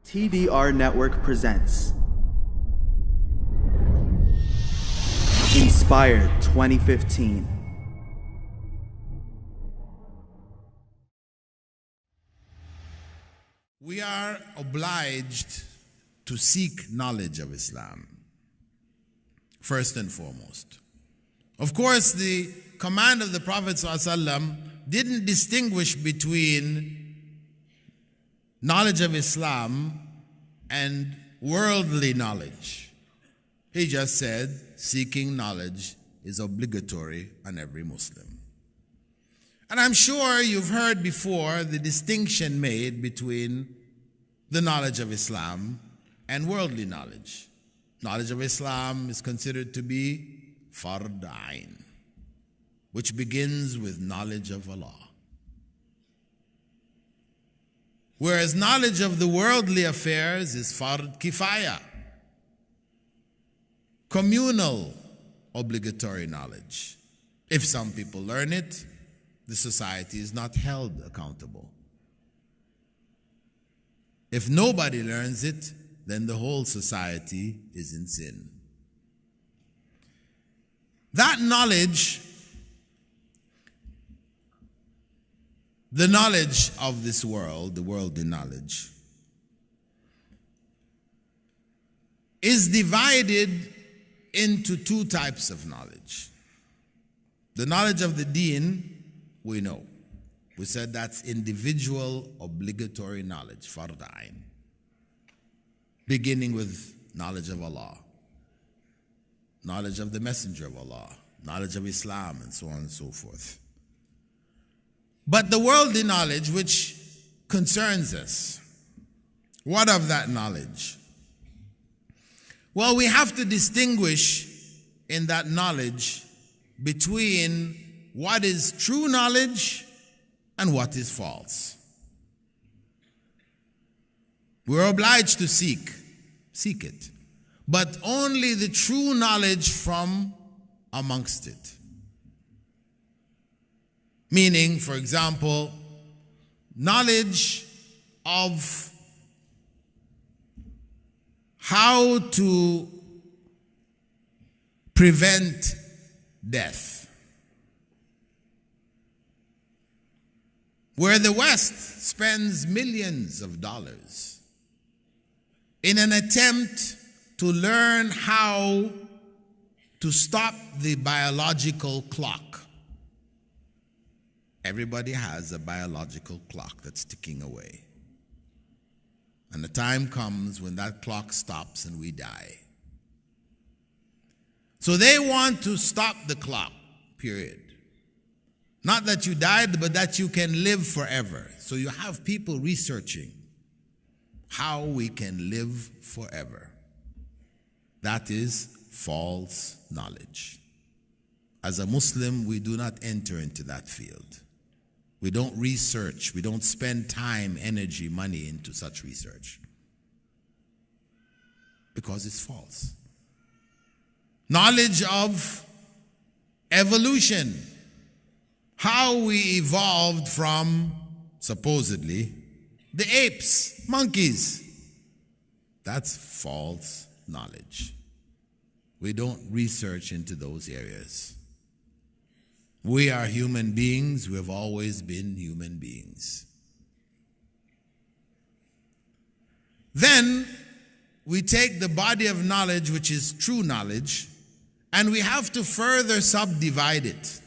TDR Network presents Inspire 2015. We are obliged to seek knowledge of Islam, first and foremost. Of course, the command of the Prophet ﷺ didn't distinguish between knowledge of Islam and worldly knowledge. He just said seeking knowledge is obligatory on every Muslim. And I'm sure you've heard before the distinction made between the knowledge of Islam and worldly knowledge. Knowledge of Islam is considered to be fard ayn, which begins with knowledge of Allah. Whereas knowledge of the worldly affairs is fard kifaya, communal obligatory knowledge. If some people learn it, the society is not held accountable. If nobody learns it, then the whole society is in sin. That knowledge, the knowledge of this world, the worldly knowledge, is divided into two types of knowledge. The knowledge of the deen, we know. We said that's individual obligatory knowledge, fard ayn, beginning with knowledge of Allah, knowledge of the Messenger of Allah, knowledge of Islam, and so on and so forth. But the worldly knowledge which concerns us, what of that knowledge? Well, we have to distinguish in that knowledge between what is true knowledge and what is false. We're obliged to seek it, but only the true knowledge from amongst it. Meaning, for example, knowledge of how to prevent death. Where the West spends millions of dollars in an attempt to learn how to stop the biological clock. Everybody has a biological clock that's ticking away. And the time comes when that clock stops and we die. So they want to stop the clock, period. Not that you died, but that you can live forever. So you have people researching how we can live forever. That is false knowledge. As a Muslim, we do not enter into that field. We don't research. We don't spend time, energy, money into such research. Because it's false. Knowledge of evolution. How we evolved from, supposedly, the apes, monkeys. That's false knowledge. We don't research into those areas. We are human beings. We have always been human beings. Then we take the body of knowledge, which is true knowledge, and we have to further subdivide it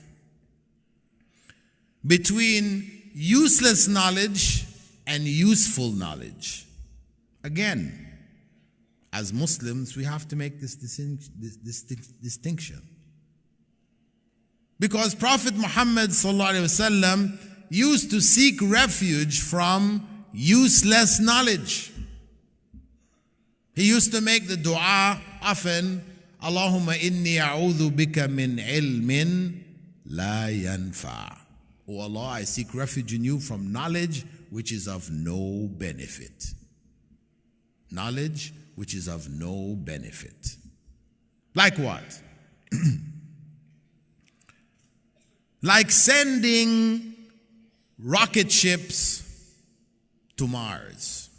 between useless knowledge and useful knowledge. Again, as Muslims, we have to make this distinction. Because Prophet Muhammad ﷺ used to seek refuge from useless knowledge. He used to make the dua often, Allahumma inni a'udhu bika min ilmin la yanfa'. O Allah, I seek refuge in you from knowledge which is of no benefit. Knowledge which is of no benefit. Like what? Like sending rocket ships to Mars.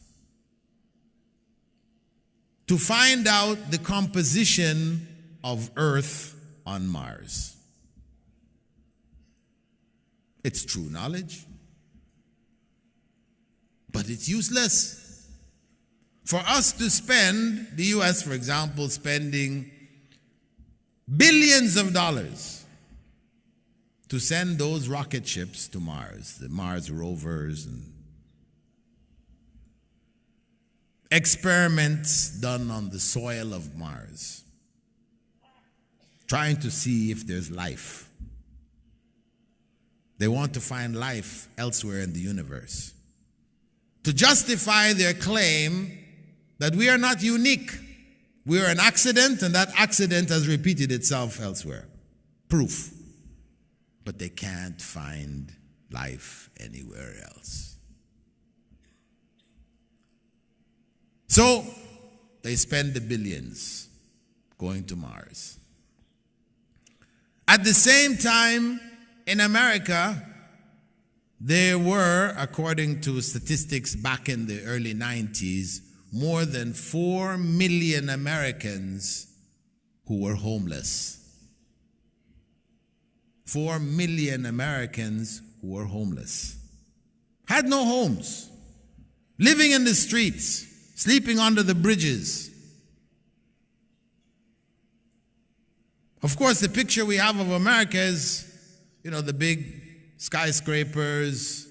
to find out the composition of Earth on Mars. It's true knowledge, but it's useless. For us to spend, the US, for example, spending billions of dollars to send those rocket ships to Mars, the Mars rovers, and experiments done on the soil of Mars, trying to see if there's life. They want to find life elsewhere in the universe, to justify their claim that we are not unique. We are an accident, and that accident has repeated itself elsewhere. Proof. But they can't find life anywhere else. So they spend the billions going to Mars. At the same time, in America, there were, according to statistics back in the early 90s, more than 4 million Americans who were homeless. 4 million Americans who were homeless. Had no homes. Living in the streets. Sleeping under the bridges. Of course, the picture we have of America is, the big skyscrapers,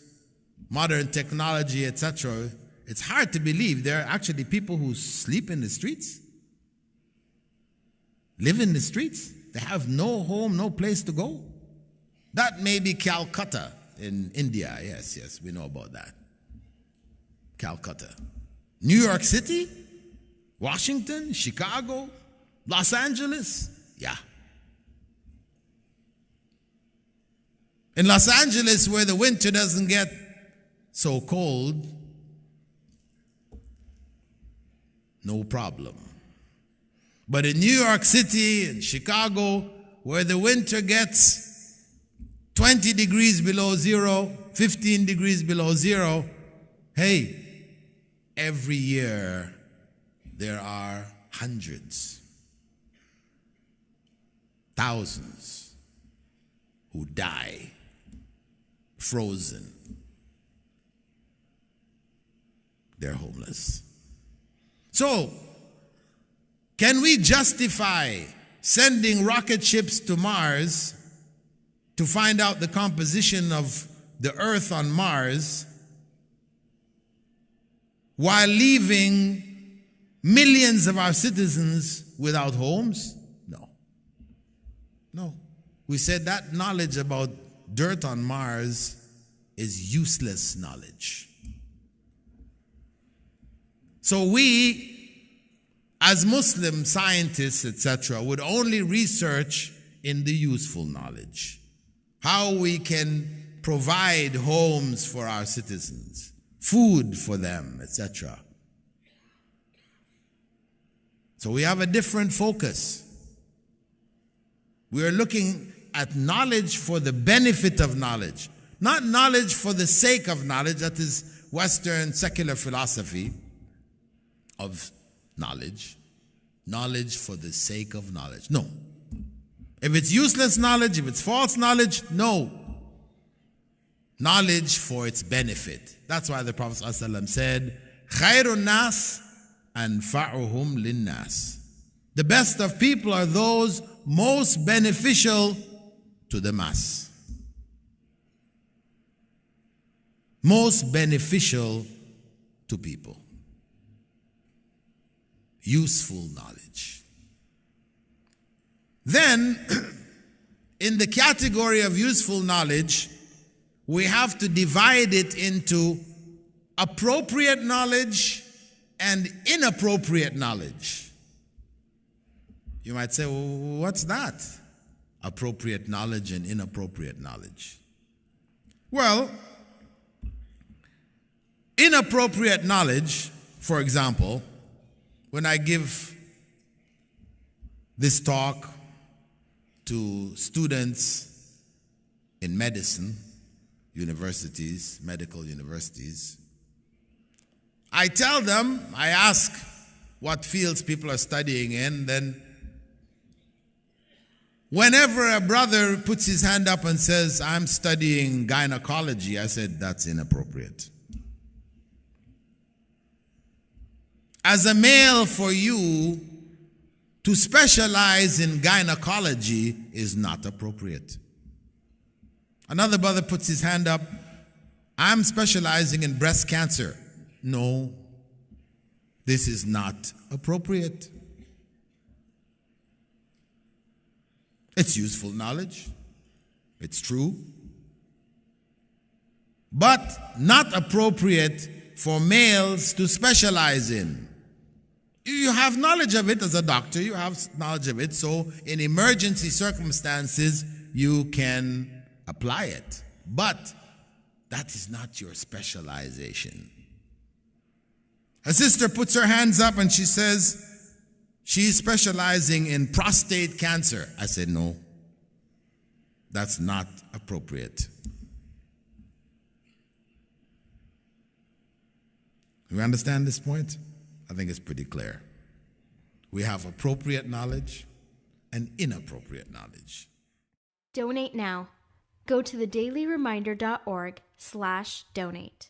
modern technology, etc. It's hard to believe there are actually people who sleep in the streets, live in the streets. They have no home, no place to go. That may be Calcutta in India. Yes, we know about that. Calcutta. New York City, Washington, Chicago, Los Angeles. Yeah. In Los Angeles, where the winter doesn't get so cold, no problem. But in New York City and Chicago, where the winter gets 20 degrees below zero, 15 degrees below zero, hey, every year there are hundreds, thousands who die frozen. They're homeless. So, can we justify sending rocket ships to Mars to find out the composition of the Earth on Mars while leaving millions of our citizens without homes? No. We said that knowledge about dirt on Mars is useless knowledge. So we, as Muslim scientists, etc., would only research in the useful knowledge. How we can provide homes for our citizens, food for them, etc. So we have a different focus. We are looking at knowledge for the benefit of knowledge, not knowledge for the sake of knowledge. That is Western secular philosophy of knowledge. Knowledge for the sake of knowledge. No. If it's useless knowledge, if it's false knowledge, no. Knowledge for its benefit. That's why the Prophet ﷺ said, Khairun nas anfa'uhum linnas. The best of people are those most beneficial to the mass. Most beneficial to people. Useful knowledge. Then, in the category of useful knowledge, we have to divide it into appropriate knowledge and inappropriate knowledge. You might say, well, what's that? Appropriate knowledge and inappropriate knowledge. Well, inappropriate knowledge, for example, when I give this talk to students in medicine, universities, medical universities, I tell them, I ask, what fields people are studying in, then whenever a brother puts his hand up and says, I'm studying gynecology, I said, that's inappropriate. As a male, for you to specialize in gynecology is not appropriate. Another brother puts his hand up, I'm specializing in breast cancer. No, this is not appropriate. It's useful knowledge. It's true. But not appropriate for males to specialize in. You have knowledge of it as a doctor. You have knowledge of it. So in emergency circumstances, you can apply it. But that is not your specialization. A sister puts her hands up and she says she's specializing in prostate cancer. I said, no, that's not appropriate. You understand this point? I think it's pretty clear. We have appropriate knowledge and inappropriate knowledge. Donate now. Go to thedailyreminder.org/donate.